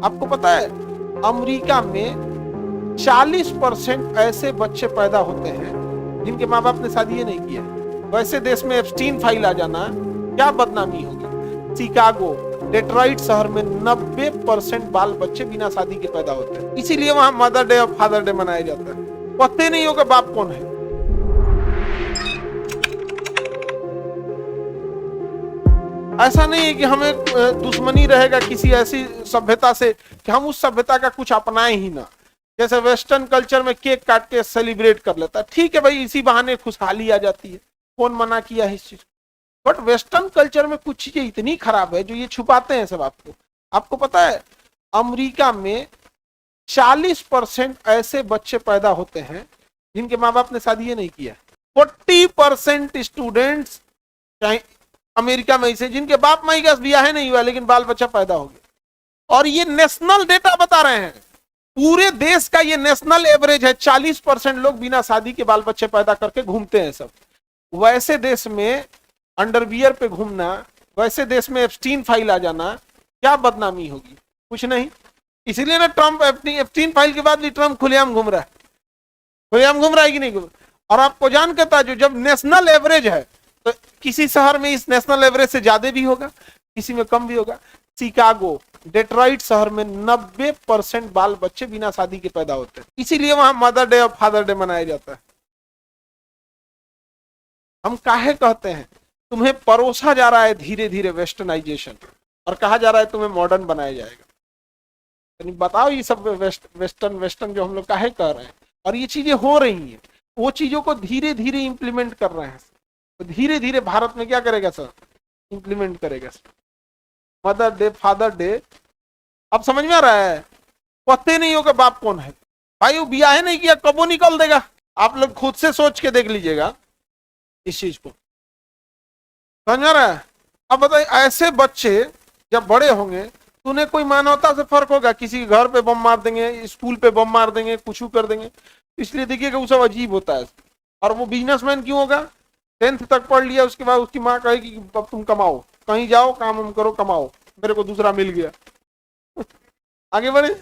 आपको पता है अमेरिका में 40% ऐसे बच्चे पैदा होते हैं जिनके माँ बाप ने शादी नहीं किया। वैसे देश में एप्स्टीन फाइल आ जाना क्या बदनामी होगी। शिकागो, डेट्रॉइट शहर में 90% बाल बच्चे बिना शादी के पैदा होते हैं। इसीलिए वहां मदर डे और फादर डे मनाया जाता है। पता नहीं होगा बाप कौन है। ऐसा नहीं है कि हमें दुश्मनी रहेगा किसी ऐसी सभ्यता से कि हम उस सभ्यता का कुछ अपनाए ही ना। जैसे वेस्टर्न कल्चर में केक काट के सेलिब्रेट कर लेता है, ठीक है भाई, इसी बहाने खुशहाली आ जाती है, कौन मना किया है इस चीज। बट वेस्टर्न कल्चर में कुछ चीजें इतनी खराब है जो ये छुपाते हैं सब आपको। आपको पता है अमेरिका में 40% ऐसे बच्चे पैदा होते हैं जिनके माँ बाप ने शादी नहीं किया। 40% स्टूडेंट्स अमेरिका में से जिनके बाप माई का ब्याह नहीं हुआ लेकिन बाल बच्चा पैदा हो गया। और ये नेशनल डेटा बता रहे हैं, पूरे देश का ये नेशनल एवरेज है। 40% लोग बिना शादी के बाल बच्चे पैदा करके घूमते हैं सब। वैसे देश में अंडरवियर पे घूमना, वैसे देश में एप्स्टीन फाइल आ जाना क्या बदनामी होगी, कुछ नहीं। इसीलिए ना ट्रंप एप्स्टीन फाइल के बाद भी ट्रंप खुलेआम घूम रहा है। खुलेआम घूम रहा है कि नहीं घूम। और आपको जान के था जो जब नेशनल एवरेज है तो किसी शहर में इस नेशनल एवरेज से ज्यादा भी होगा, किसी में कम भी होगा। शिकागो, डेट्रॉइट शहर में 90% बाल बच्चे बिना शादी के पैदा होते हैं। इसीलिए वहां मदर डे और फादर डे मनाया जाता है। हम काहे कहते हैं तुम्हें परोसा जा रहा है धीरे धीरे वेस्टर्नाइजेशन, और कहा जा रहा है तुम्हें मॉडर्न बनाया जाएगा। यानी बताओ ये सब वेस्टर्न जो हम लोग काहे कह रहे हैं। और ये चीजें हो रही हैं, वो चीजों को धीरे धीरे इंप्लीमेंट कर रहे हैं। तो धीरे धीरे भारत में क्या करेगा सर, इंप्लीमेंट करेगा sir. Mother day, father day, अब समझ में आ रहा है। पता नहीं होगा बाप कौन है। भाई वो ब्याह नहीं किया, कबो निकल देगा। आप लोग खुद से सोच के देख लीजिएगा इस चीज को, समझ में आ रहा है। अब बताइए ऐसे बच्चे जब बड़े होंगे तो उन्हें कोई मानवता से फर्क होगा। किसी के घर पे बम मार देंगे, स्कूल पे बम मार देंगे, कुछ कर देंगे। इसलिए देखिएगा वो सब अजीब होता है। और वो बिजनेसमैन क्यों होगा, 10th तक पढ़ लिया, उसके बाद उसकी माँ कहेगी कि अब तुम कमाओ, कहीं जाओ, काम करो, कमाओ, मेरे को दूसरा मिल गया। आगे बढ़े।